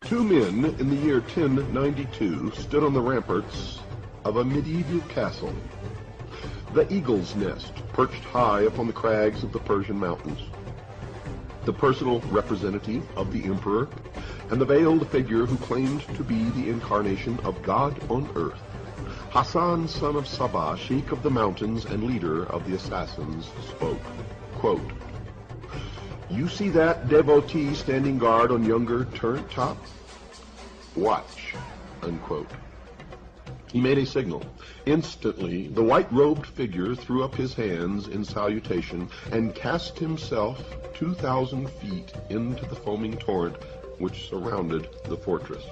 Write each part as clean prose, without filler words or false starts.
Two men in the year 1092 stood on the ramparts of a medieval castle, the Eagle's Nest, perched high upon the crags of the Persian mountains. The personal representative of the emperor, and the veiled figure who claimed to be the incarnation of God on earth, Hassan, son of Sabah, sheik of the mountains and leader of the assassins, spoke. Quote, "You see that devotee standing guard on yonder turret top? Watch." Unquote. He made a signal. Instantly, the white-robed figure threw up his hands in salutation and cast himself 2,000 feet into the foaming torrent which surrounded the fortress.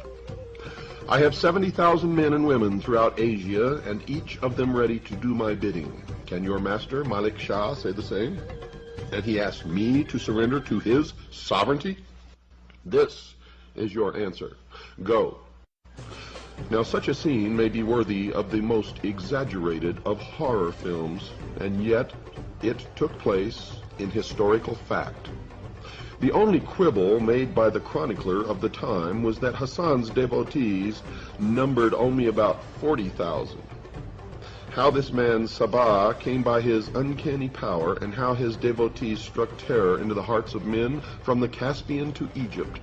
"I have 70,000 men and women throughout Asia, and each of them ready to do my bidding. Can your master, Malik Shah, say the same? And he asked me to surrender to his sovereignty? This is your answer. Go." Now, such a scene may be worthy of the most exaggerated of horror films, and yet it took place in historical fact. The only quibble made by the chronicler of the time was that Hassan's devotees numbered only about 40,000. How this man Sabah came by his uncanny power, and how his devotees struck terror into the hearts of men from the Caspian to Egypt,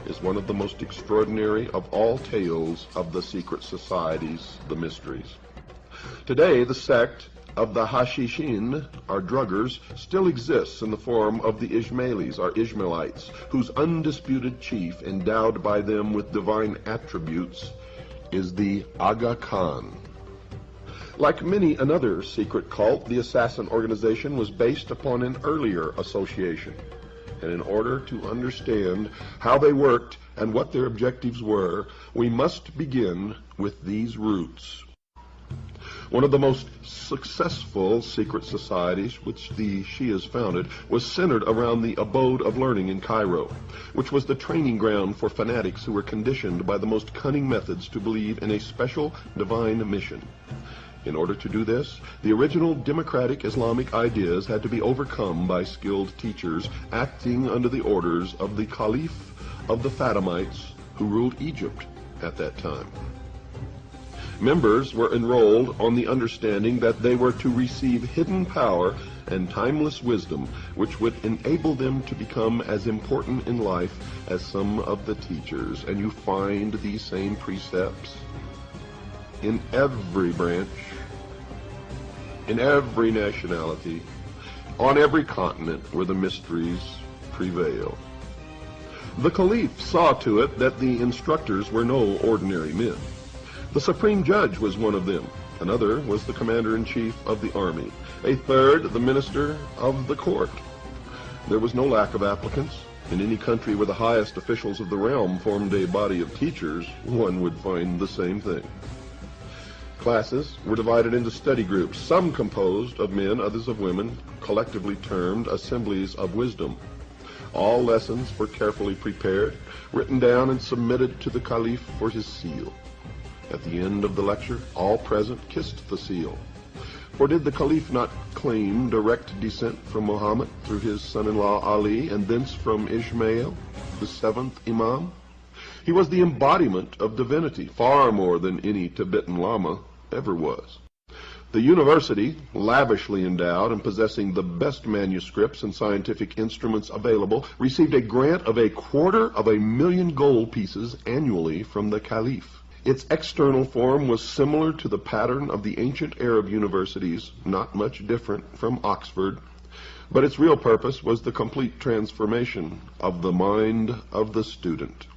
is one of the most extraordinary of all tales of the secret societies, the mysteries. Today, the sect of the Hashishin, or druggers, still exists in the form of the Ismailis, or Ishmaelites, whose undisputed chief, endowed by them with divine attributes, is the Aga Khan. Like many another secret cult, the assassin organization was based upon an earlier association. And in order to understand how they worked and what their objectives were, we must begin with these roots. One of the most successful secret societies which the Shias founded was centered around the abode of learning in Cairo, which was the training ground for fanatics who were conditioned by the most cunning methods to believe in a special divine mission. In order to do this, the original democratic Islamic ideas had to be overcome by skilled teachers acting under the orders of the Caliph of the Fatimites who ruled Egypt at that time. Members were enrolled on the understanding that they were to receive hidden power and timeless wisdom, which would enable them to become as important in life as some of the teachers. And you find these same precepts in every branch, in every nationality, on every continent where the mysteries prevail. The Caliph saw to it that the instructors were no ordinary men. The supreme judge was one of them. Another was the commander-in-chief of the army. A third, the minister of the court. There was no lack of applicants. In any country where the highest officials of the realm formed a body of teachers, one would find the same thing. Classes were divided into study groups, some composed of men, others of women, collectively termed assemblies of wisdom. All lessons were carefully prepared, written down, and submitted to the Caliph for his seal. At the end of the lecture, all present kissed the seal. For did the Caliph not claim direct descent from Muhammad through his son-in-law Ali, and thence from Ishmael, the seventh Imam? He was the embodiment of divinity, far more than any Tibetan Lama ever was. The university, lavishly endowed and possessing the best manuscripts and scientific instruments available, received a grant of 250,000 gold pieces annually from the Caliph. Its external form was similar to the pattern of the ancient Arab universities, not much different from Oxford, but its real purpose was the complete transformation of the mind of the student.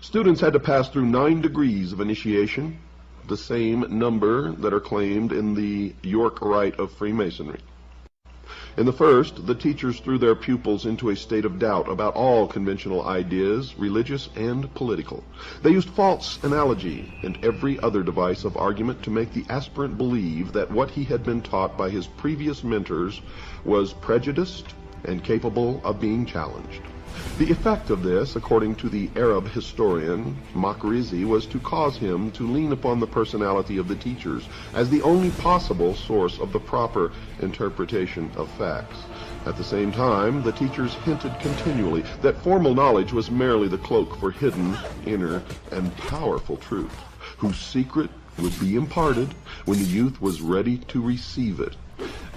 Students had to pass through 9 degrees of initiation, the same number that are claimed in the York Rite of Freemasonry. In the first, the teachers threw their pupils into a state of doubt about all conventional ideas, religious and political. They used false analogy and every other device of argument to make the aspirant believe that what he had been taught by his previous mentors was prejudiced and capable of being challenged. The effect of this, according to the Arab historian Makrizi, was to cause him to lean upon the personality of the teachers as the only possible source of the proper interpretation of facts. At the same time, the teachers hinted continually that formal knowledge was merely the cloak for hidden, inner, and powerful truth, whose secret would be imparted when the youth was ready to receive it.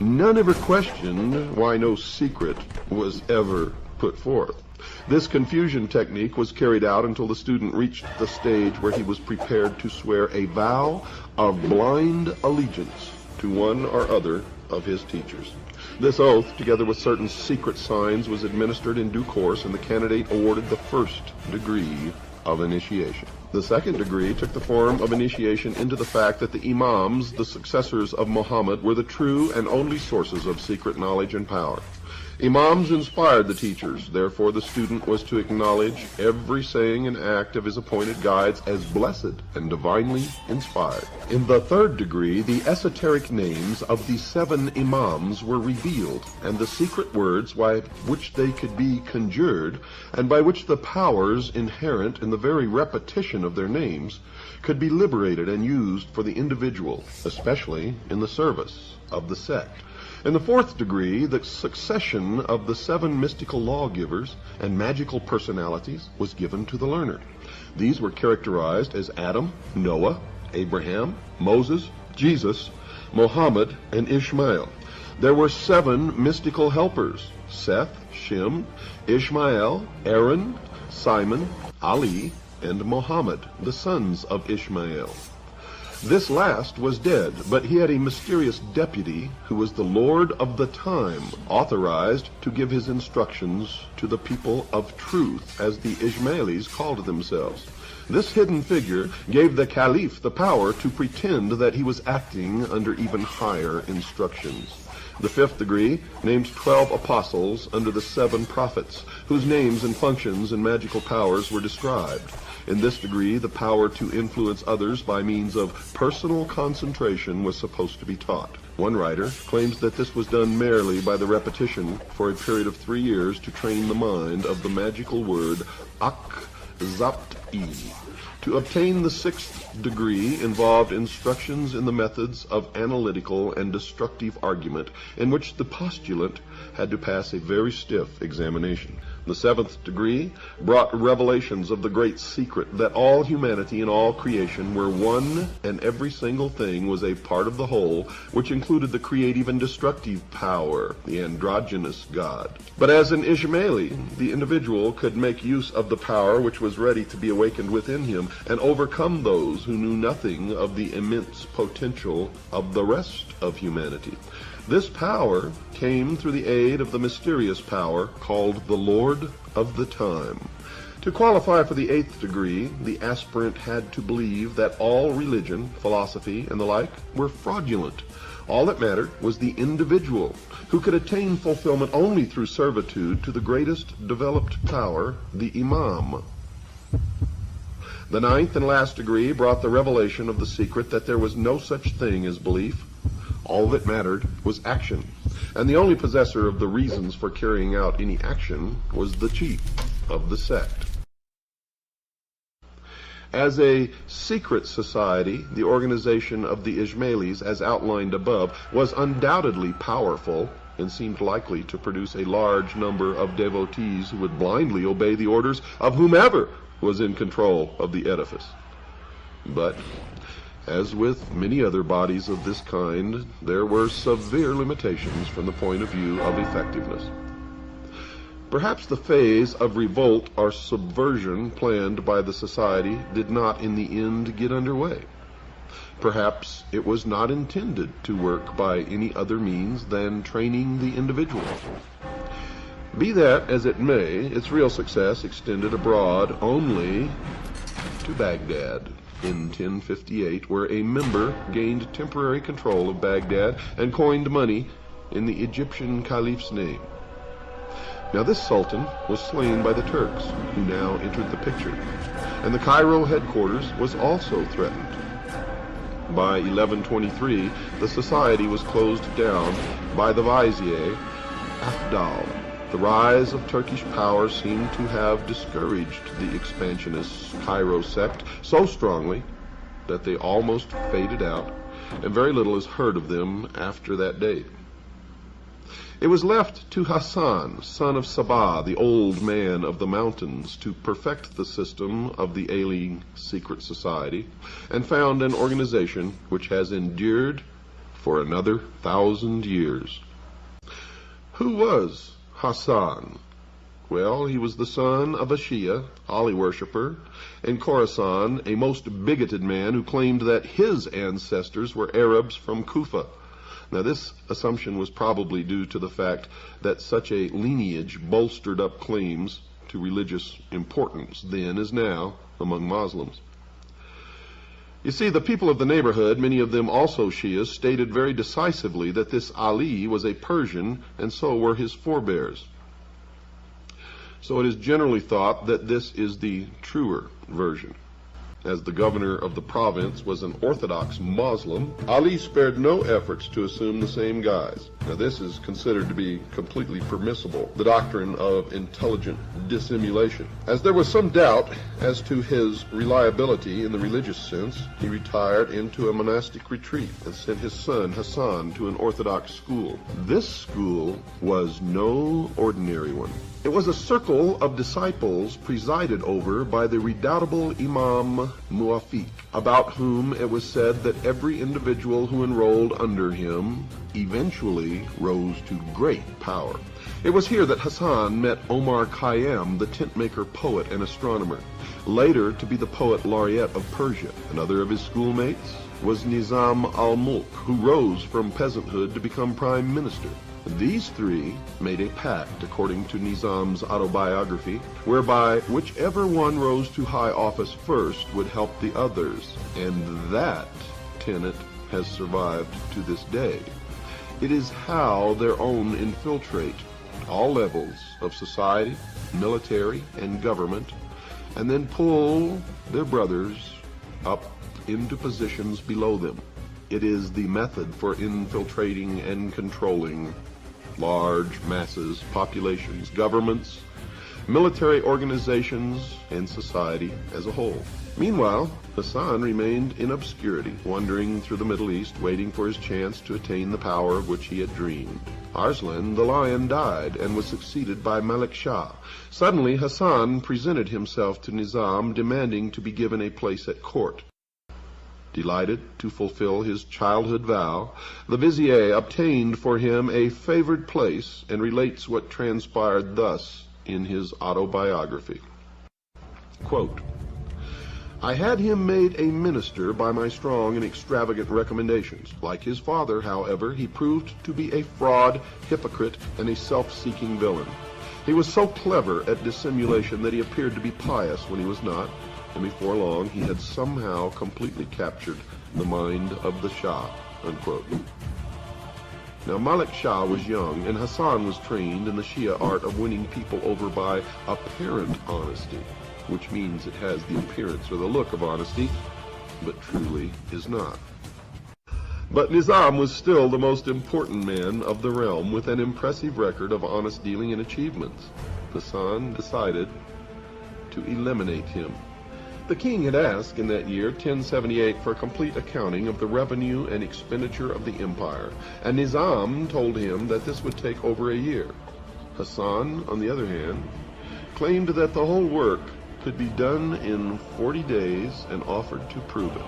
None ever questioned why no secret was ever put forth. This confusion technique was carried out until the student reached the stage where he was prepared to swear a vow of blind allegiance to one or other of his teachers. This oath, together with certain secret signs, was administered in due course, and the candidate awarded the first degree of initiation. The second degree took the form of initiation into the fact that the imams, the successors of Muhammad, were the true and only sources of secret knowledge and power. Imams inspired the teachers. Therefore, the student was to acknowledge every saying and act of his appointed guides as blessed and divinely inspired. In the third degree, the esoteric names of the 7 imams were revealed, and the secret words by which they could be conjured, and by which the powers inherent in the very repetition of their names could be liberated and used for the individual, especially in the service of the sect. In the fourth degree, the succession of the 7 mystical lawgivers and magical personalities was given to the learner. These were characterized as Adam, Noah, Abraham, Moses, Jesus, Muhammad, and Ishmael. There were 7 mystical helpers: Seth, Shem, Ishmael, Aaron, Simon, Ali, and Muhammad, the sons of Ishmael. This last was dead, but he had a mysterious deputy who was the Lord of the Time, authorized to give his instructions to the people of truth, as the Ismailis called themselves. This hidden figure gave the Caliph the power to pretend that he was acting under even higher instructions. The fifth degree named 12 apostles under the 7 prophets, whose names and functions and magical powers were described. In this degree, the power to influence others by means of personal concentration was supposed to be taught. One writer claims that this was done merely by the repetition for a period of 3 years to train the mind of the magical word Ak-Zapt-I. To obtain the 6th degree involved instructions in the methods of analytical and destructive argument, in which the postulant had to pass a very stiff examination. The 7th degree brought revelations of the great secret that all humanity and all creation were one, and every single thing was a part of the whole, which included the creative and destructive power, the androgynous God. But as an Ismaili, the individual could make use of the power which was ready to be awakened within him and overcome those who knew nothing of the immense potential of the rest of humanity. This power came through the aid of the mysterious power called the Lord of the Time. To qualify for the 8th degree, the aspirant had to believe that all religion, philosophy, and the like were fraudulent. All that mattered was the individual, who could attain fulfillment only through servitude to the greatest developed power, the Imam. The 9th and last degree brought the revelation of the secret that there was no such thing as belief. All that mattered was action, and the only possessor of the reasons for carrying out any action was the chief of the sect. As a secret society, the organization of the Ismailis, as outlined above, was undoubtedly powerful and seemed likely to produce a large number of devotees who would blindly obey the orders of whomever was in control of the edifice. But as with many other bodies of this kind, there were severe limitations from the point of view of effectiveness. Perhaps the phase of revolt or subversion planned by the society did not in the end get underway. Perhaps it was not intended to work by any other means than training the individual. Be that as it may, its real success extended abroad only to Baghdad in 1058, where a member gained temporary control of Baghdad and coined money in the Egyptian caliph's name. Now this sultan was slain by the Turks, who now entered the picture, and the Cairo headquarters was also threatened. By 1123, the society was closed down by the vizier Afdal. The rise of Turkish power seemed to have discouraged the expansionist Cairo sect so strongly that they almost faded out, and very little is heard of them after that date. It was left to Hassan, son of Sabah, the old man of the mountains, to perfect the system of the ailing secret society and found an organization which has endured for another 1,000 years. Who was Hassan? Well, he was the son of a Shia, Ali worshipper, in Khorasan, a most bigoted man who claimed that his ancestors were Arabs from Kufa. Now, this assumption was probably due to the fact that such a lineage bolstered up claims to religious importance then as now among Muslims. You see, the people of the neighborhood, many of them also Shias, stated very decisively that this Ali was a Persian, and so were his forebears. So it is generally thought that this is the truer version. As the governor of the province was an Orthodox Muslim, Ali spared no efforts to assume the same guise. Now, this is considered to be completely permissible, the doctrine of intelligent dissimulation. As there was some doubt as to his reliability in the religious sense, he retired into a monastic retreat and sent his son Hassan to an Orthodox school. This school was no ordinary one. It was a circle of disciples presided over by the redoubtable Imam Muwafiq, about whom it was said that every individual who enrolled under him eventually rose to great power. It was here that Hassan met Omar Khayyam, the tentmaker, poet, and astronomer, later to be the poet laureate of Persia. Another of his schoolmates was Nizam al-Mulk, who rose from peasanthood to become prime minister. These three made a pact, according to Nizam's autobiography, whereby whichever one rose to high office first would help the others, and that tenet has survived to this day. It is how their own infiltrate all levels of society, military, and government, and then pull their brothers up into positions below them. It is the method for infiltrating and controlling large masses, populations, governments, military organizations, and society as a whole. Meanwhile, Hassan remained in obscurity, wandering through the Middle East, waiting for his chance to attain the power of which he had dreamed. Arslan, the lion, died and was succeeded by Malik Shah. Suddenly, Hassan presented himself to Nizam, demanding to be given a place at court. Delighted to fulfill his childhood vow, the vizier obtained for him a favored place and relates what transpired thus in his autobiography. Quote, I had him made a minister by my strong and extravagant recommendations. Like his father, however, he proved to be a fraud, hypocrite, and a self-seeking villain. He was so clever at dissimulation that he appeared to be pious when he was not, and before long he had somehow completely captured the mind of the Shah, unquote. Now, Malik Shah was young, and Hassan was trained in the Shia art of winning people over by apparent honesty, which means it has the appearance or the look of honesty, but truly is not. But Nizam was still the most important man of the realm, with an impressive record of honest dealing and achievements. Hassan decided to eliminate him. The king had asked in that year, 1078, for a complete accounting of the revenue and expenditure of the empire, and Nizam told him that this would take over a year. Hassan, on the other hand, claimed that the whole work could be done in 40 days and offered to prove it.